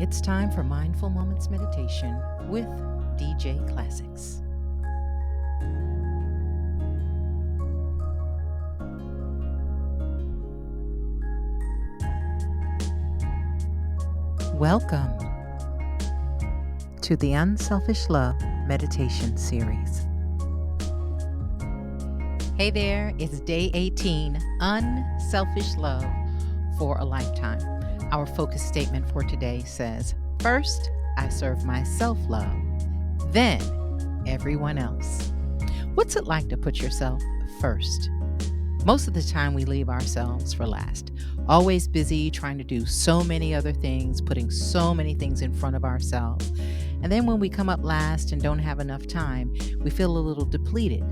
It's time for Mindful Moments Meditation with DJ Classics. Welcome to the Unselfish Love Meditation Series. Hey there, it's day 18, Unselfish Love for a Lifetime. Our focus statement for today says, first, I serve my self-love, then everyone else. What's it like to put yourself first? Most of the time we leave ourselves for last, always busy trying to do so many other things, putting so many things in front of ourselves. And then when we come up last and don't have enough time, we feel a little depleted.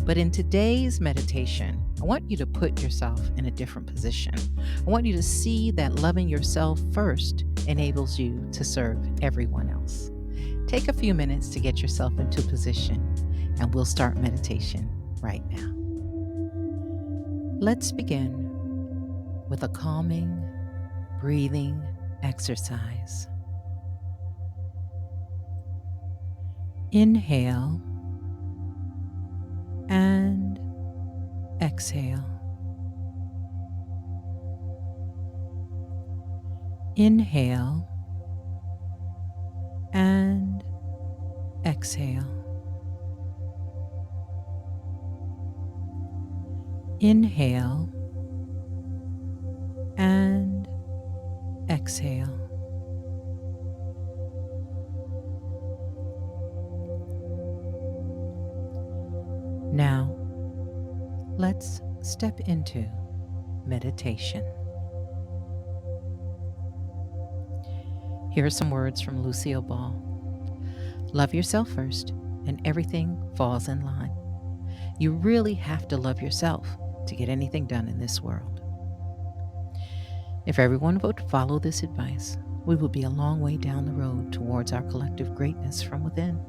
But in today's meditation, I want you to put yourself in a different position. I want you to see that loving yourself first enables you to serve everyone else. Take a few minutes to get yourself into position, and we'll start meditation right now. Let's begin with a calming, breathing exercise. Inhale and exhale. Inhale and exhale. Inhale and exhale. Now, let's step into meditation. Here are some words from Lucille Ball. Love yourself first, and everything falls in line. You really have to love yourself to get anything done in this world. If everyone would follow this advice, we will be a long way down the road towards our collective greatness from within.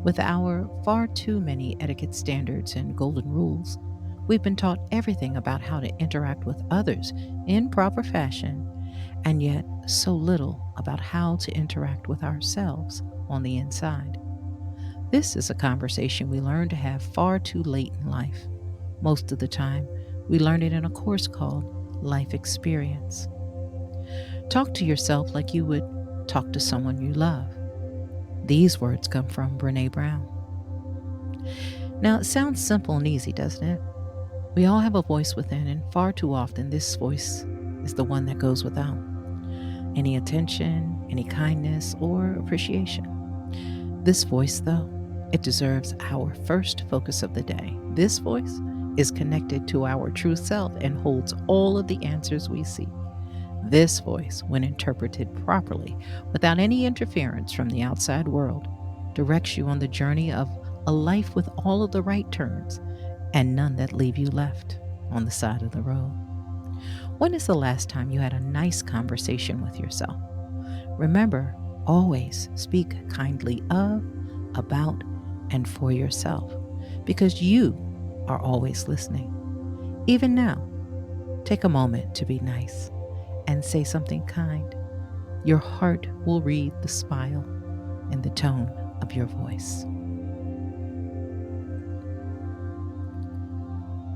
With our far too many etiquette standards and golden rules, we've been taught everything about how to interact with others in proper fashion, and yet so little about how to interact with ourselves on the inside. This is a conversation we learn to have far too late in life. Most of the time, we learn it in a course called Life Experience. Talk to yourself like you would talk to someone you love. These words come from Brené Brown. Now, it sounds simple and easy, doesn't it? We all have a voice within, and far too often this voice is the one that goes without any attention, any kindness, or appreciation. This voice, though, it deserves our first focus of the day. This voice is connected to our true self and holds all of the answers we seek. This voice, when interpreted properly, without any interference from the outside world, directs you on the journey of a life with all of the right turns and none that leave you left on the side of the road. When is the last time you had a nice conversation with yourself? Remember, always speak kindly of, about, and for yourself, because you are always listening. Even now, take a moment to be nice and say something kind. Your heart will read the smile and the tone of your voice.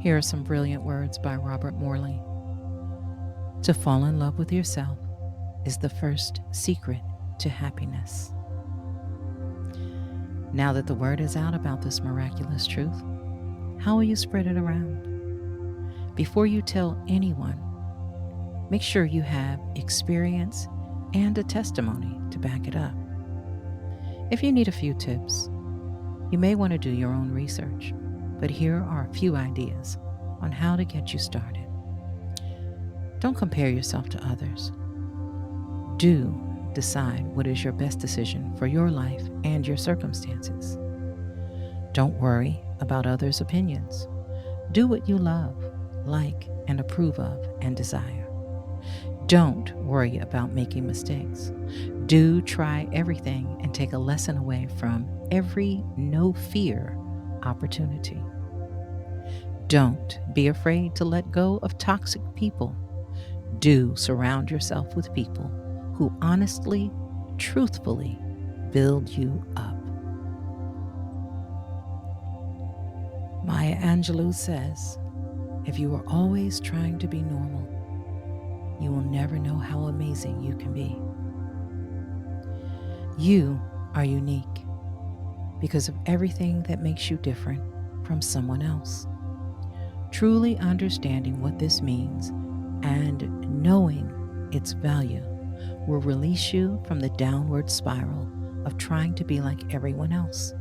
Here are some brilliant words by Robert Morley. To fall in love with yourself is the first secret to happiness. Now that the word is out about this miraculous truth, how will you spread it around? Before you tell anyone, make sure you have experience and a testimony to back it up. If you need a few tips, you may want to do your own research, but here are a few ideas on how to get you started. Don't compare yourself to others. Do decide what is your best decision for your life and your circumstances. Don't worry about others' opinions. Do what you love, like, and approve of and desire. Don't worry about making mistakes. Do try everything and take a lesson away from every no fear opportunity. Don't be afraid to let go of toxic people. Do surround yourself with people who honestly, truthfully build you up. Maya Angelou says, if you are always trying to be normal, you will never know how amazing you can be. You are unique because of everything that makes you different from someone else. Truly understanding what this means and knowing its value will release you from the downward spiral of trying to be like everyone else.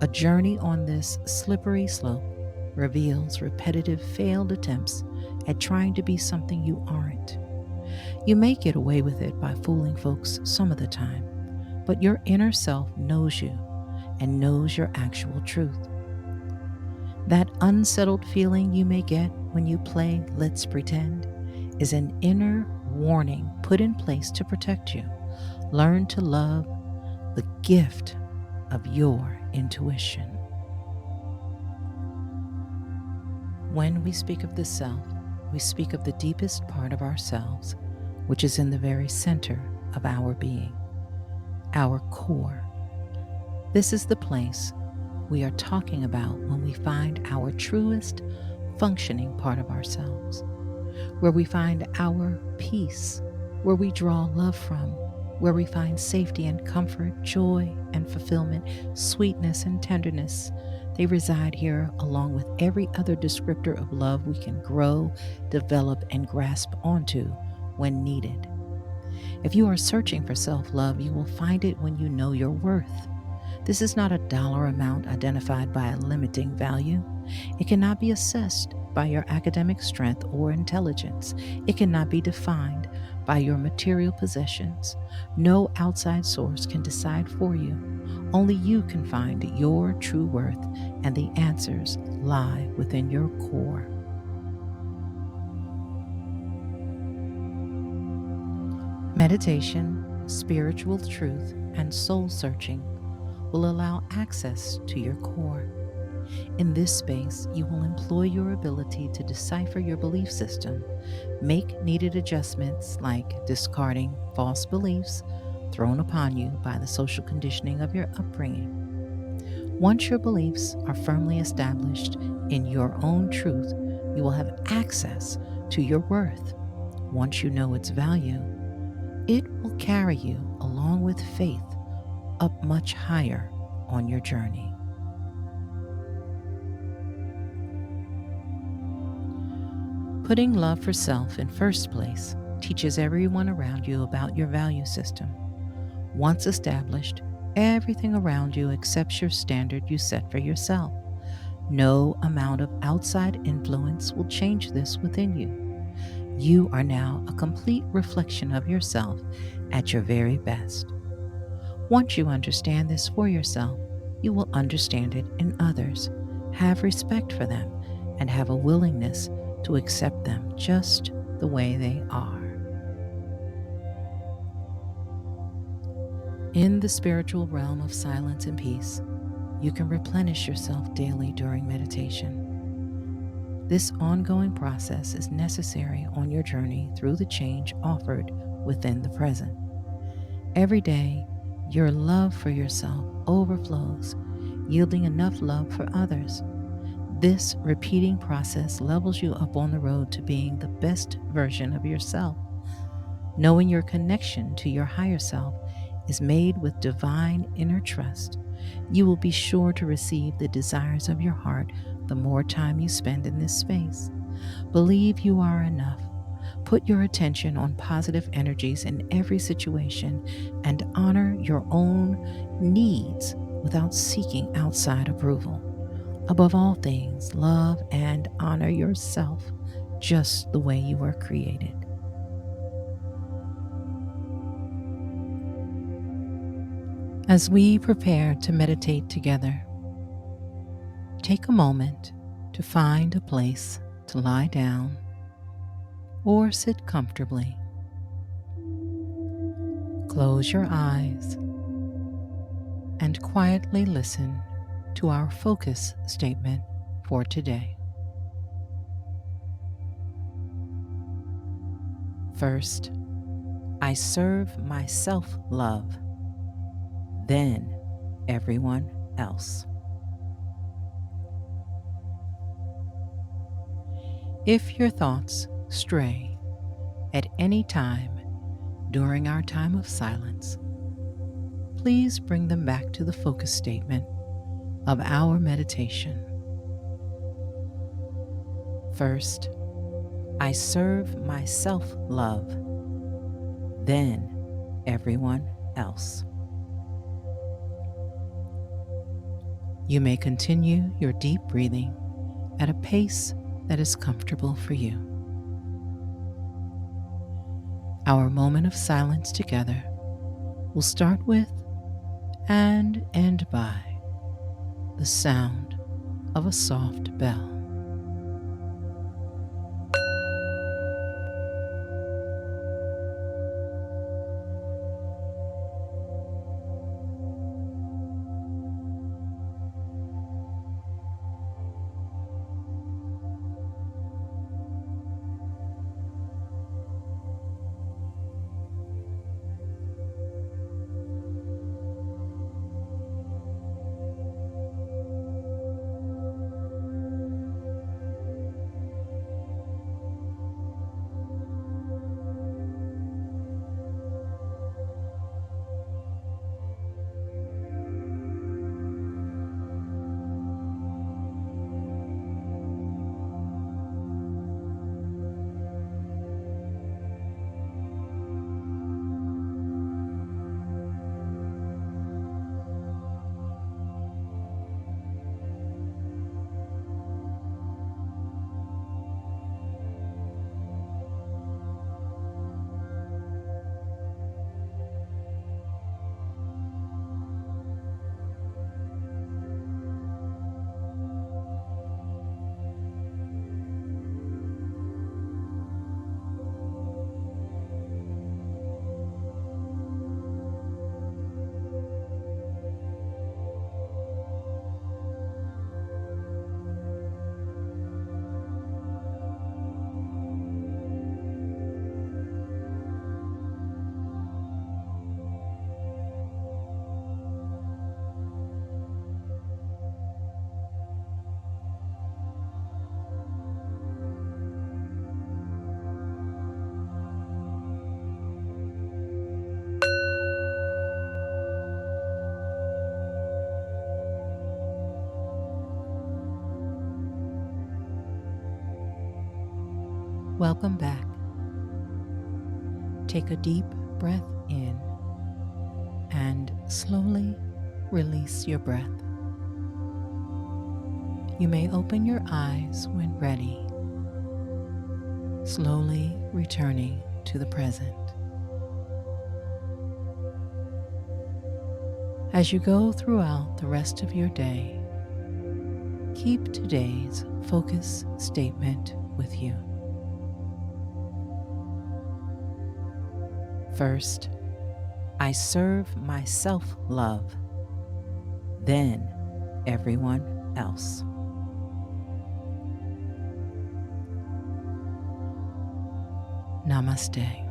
A journey on this slippery slope reveals repetitive failed attempts at trying to be something you aren't. You may get away with it by fooling folks some of the time, but your inner self knows you and knows your actual truth. That unsettled feeling you may get when you play Let's Pretend is an inner warning put in place to protect you. Learn to love the gift of your intuition. When we speak of the self, we speak of the deepest part of ourselves, which is in the very center of our being, our core. This is the place we are talking about when we find our truest functioning part of ourselves, where we find our peace, where we draw love from, where we find safety and comfort, joy and fulfillment, sweetness and tenderness. They reside here along with every other descriptor of love we can grow, develop, and grasp onto when needed. If you are searching for self-love, you will find it when you know your worth. This is not a dollar amount identified by a limiting value. It cannot be assessed by your academic strength or intelligence. It cannot be defined by your material possessions. No outside source can decide for you. Only you can find your true worth, and the answers lie within your core. Meditation, spiritual truth, and soul searching will allow access to your core. In this space, you will employ your ability to decipher your belief system, make needed adjustments like discarding false beliefs thrown upon you by the social conditioning of your upbringing. Once your beliefs are firmly established in your own truth, you will have access to your worth. Once you know its value, it will carry you along with faith up much higher on your journey. Putting love for self in first place teaches everyone around you about your value system. Once established, everything around you accepts your standard you set for yourself. No amount of outside influence will change this within you. You are now a complete reflection of yourself at your very best. Once you understand this for yourself, you will understand it in others, have respect for them, and have a willingness to accept them just the way they are. In the spiritual realm of silence and peace, you can replenish yourself daily during meditation. This ongoing process is necessary on your journey through the change offered within the present. Every day, your love for yourself overflows, yielding enough love for others. This repeating process levels you up on the road to being the best version of yourself. Knowing your connection to your higher self is made with divine inner trust, you will be sure to receive the desires of your heart the more time you spend in this space. Believe you are enough. Put your attention on positive energies in every situation and honor your own needs without seeking outside approval. Above all things, love and honor yourself just the way you were created. As we prepare to meditate together, take a moment to find a place to lie down or sit comfortably. Close your eyes and quietly listen to our focus statement for today. First, I serve my self-love, then everyone else. If your thoughts stray at any time during our time of silence, please bring them back to the focus statement of our meditation. First, I serve my self-love, then everyone else. You may continue your deep breathing at a pace that is comfortable for you. Our moment of silence together will start with and end by the sound of a soft bell. Welcome back. Take a deep breath in and slowly release your breath. You may open your eyes when ready, slowly returning to the present. As you go throughout the rest of your day, keep today's focus statement with you. First, I serve my self-love, then everyone else. Namaste.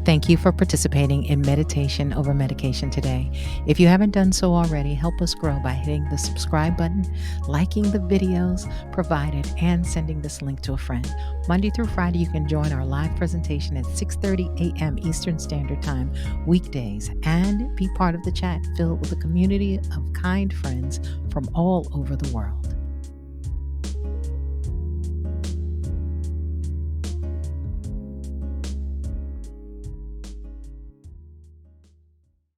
Thank you for participating in Meditation Over Medication today. If you haven't done so already, help us grow by hitting the subscribe button, liking the videos provided, and sending this link to a friend. Monday through Friday, you can join our live presentation at 6:30 a.m. Eastern Standard Time, weekdays, and be part of the chat filled with a community of kind friends from all over the world.